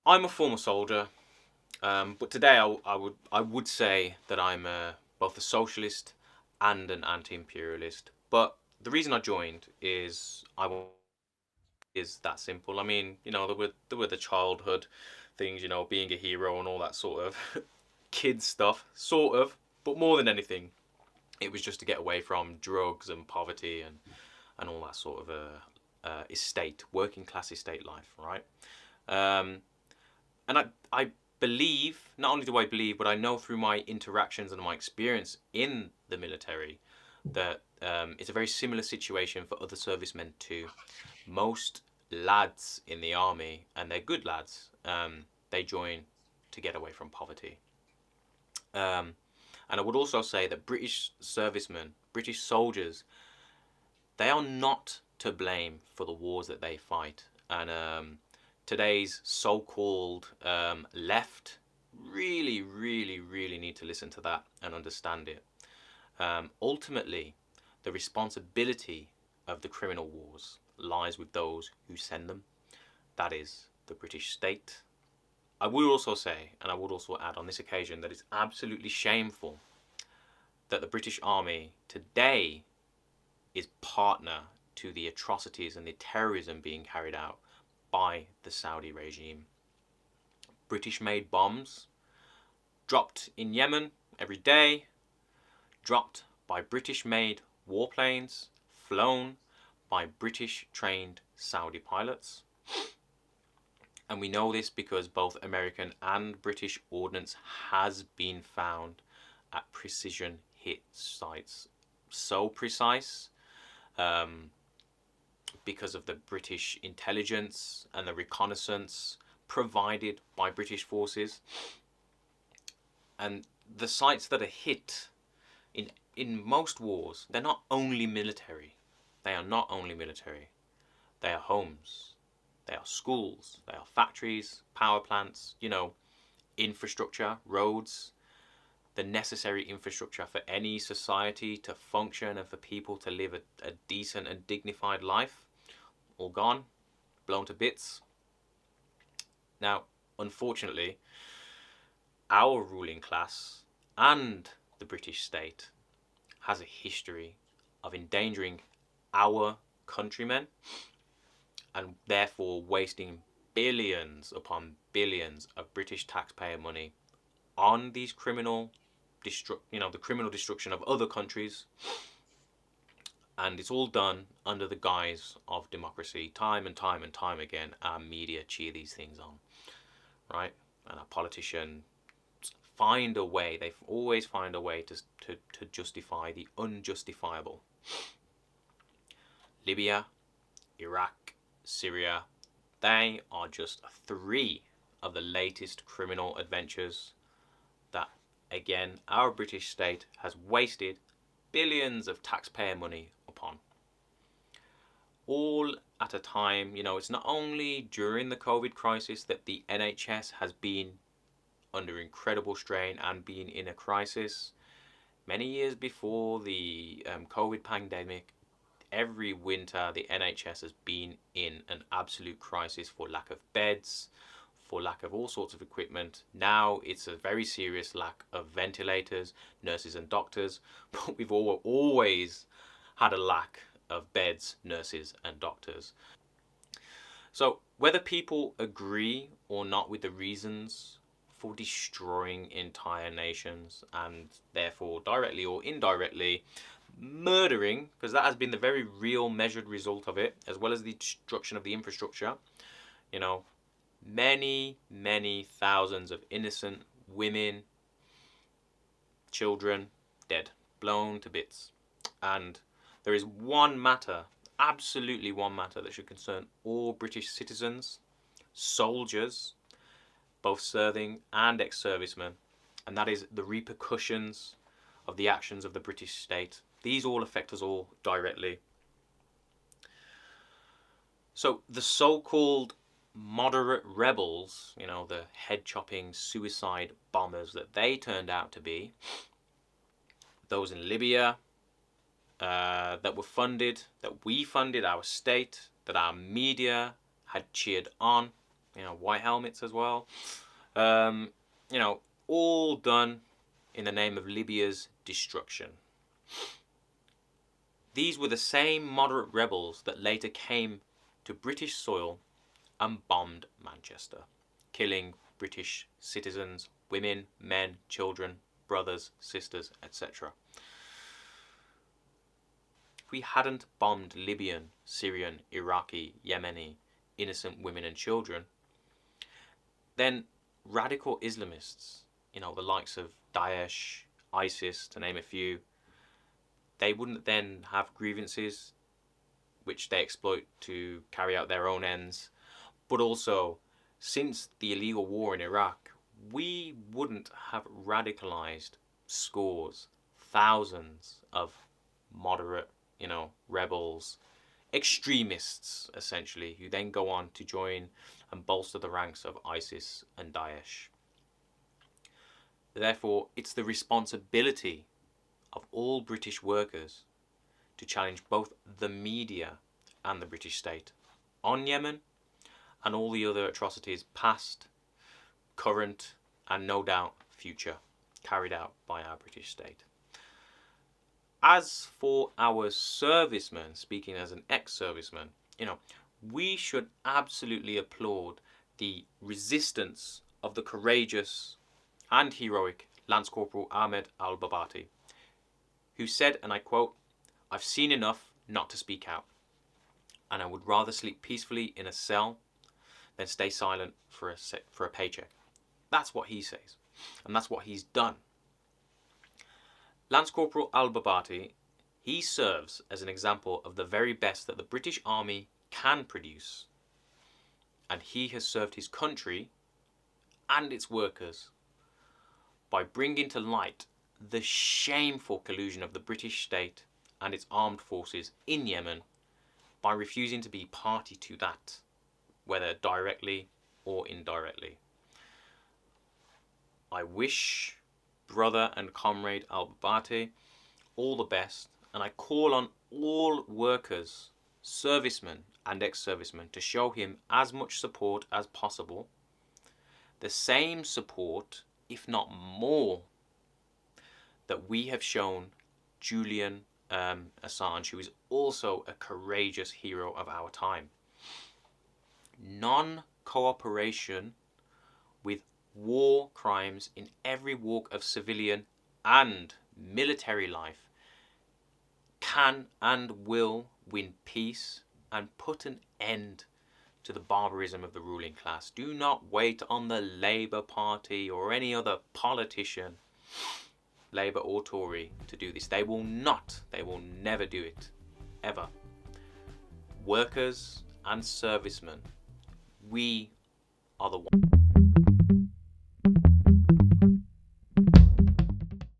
I'm a former soldier, but today I would say that I'm both a socialist and an anti-imperialist. But the reason I joined is that simple. I mean, there were the childhood things, being a hero and all that sort of kid stuff, sort of. But more than anything, it was just to get away from drugs and poverty and all that sort of estate, working class estate life, right? Um, and I believe, not only do I believe, but I know through my interactions and my experience in the military that it's a very similar situation for other servicemen too. Most lads in the army, and they're good lads, they join to get away from poverty. Um, and I would also say that British servicemen, British soldiers, they are not to blame for the wars that they fight. And today's so-called left really, really, really need to listen to that and understand it. Ultimately, the responsibility of the criminal wars lies with those who send them. That is the British state. I would also say, and I would also add on this occasion, that it's absolutely shameful that the British Army today is partner to the atrocities and the terrorism being carried out by the Saudi regime. British made bombs dropped in Yemen every day, dropped by British made warplanes, flown by British trained Saudi pilots. And we know this because both American and British ordnance has been found at precision hit sites. So precise because of the British intelligence and the reconnaissance provided by British forces. And the sites that are hit in most wars, they're not only military. They are not only military. They are homes. They are schools. They are factories, power plants, infrastructure, roads, the necessary infrastructure for any society to function and for people to live a decent and dignified life. All gone, blown to bits. Now, unfortunately, our ruling class and the British state has a history of endangering our countrymen and therefore wasting billions upon billions of British taxpayer money on these the criminal destruction of other countries. And it's all done under the guise of democracy. Time and time and time again, our media cheer these things on, right? And our politicians find a way, they always find a way to justify the unjustifiable. Libya, Iraq, Syria, they are just three of the latest criminal adventures that, again, our British state has wasted billions of taxpayer money upon. All at a time, it's not only during the COVID crisis that the NHS has been under incredible strain and been in a crisis. Many years before the COVID pandemic, every winter the NHS has been in an absolute crisis for lack of beds, for lack of all sorts of equipment. Now it's a very serious lack of ventilators, nurses and doctors, but we've always had a lack of beds, nurses and doctors. So whether people agree or not with the reasons for destroying entire nations and therefore directly or indirectly murdering, because that has been the very real measured result of it, as well as the destruction of the infrastructure, many, many thousands of innocent women, children dead, blown to bits. And there is one matter, absolutely one matter, that should concern all British citizens, soldiers, both serving and ex-servicemen, and that is the repercussions of the actions of the British state. These all affect us all directly. So the so-called moderate rebels, the head-chopping suicide bombers that they turned out to be, those in Libya, that were funded, that we funded, our state, that our media had cheered on, white helmets as well, all done in the name of Libya's destruction. These were the same moderate rebels that later came to British soil and bombed Manchester, killing British citizens, women, men, children, brothers, sisters, etc. If we hadn't bombed Libyan, Syrian, Iraqi, Yemeni, innocent women and children, then radical Islamists, the likes of Daesh, ISIS, to name a few, they wouldn't then have grievances which they exploit to carry out their own ends. But also, since the illegal war in Iraq, we wouldn't have radicalized scores, thousands of moderate, rebels, extremists, essentially, who then go on to join and bolster the ranks of ISIS and Daesh. Therefore, it's the responsibility of all British workers to challenge both the media and the British state on Yemen and all the other atrocities past, current, and no doubt future carried out by our British state. As for our servicemen, speaking as an ex-serviceman, we should absolutely applaud the resistance of the courageous and heroic Lance Corporal Ahmed al-Babati, who said, and I quote, "I've seen enough not to speak out, and I would rather sleep peacefully in a cell than stay silent for a paycheck." That's what he says, and that's what he's done. Lance Corporal al-Babati, he serves as an example of the very best that the British Army can produce, and he has served his country and its workers by bringing to light the shameful collusion of the British state and its armed forces in Yemen by refusing to be party to that, whether directly or indirectly. I wish brother and comrade al-Babati all the best, and I call on all workers, servicemen and ex-servicemen to show him as much support as possible, the same support, if not more, that we have shown Julian Assange, who is also a courageous hero of our time. Non-cooperation with war crimes in every walk of civilian and military life can and will win peace and put an end to the barbarism of the ruling class. Do not wait on the Labour Party or any other politician, Labour or Tory, to do this. They will never do it, ever. Workers and servicemen, we are the ones.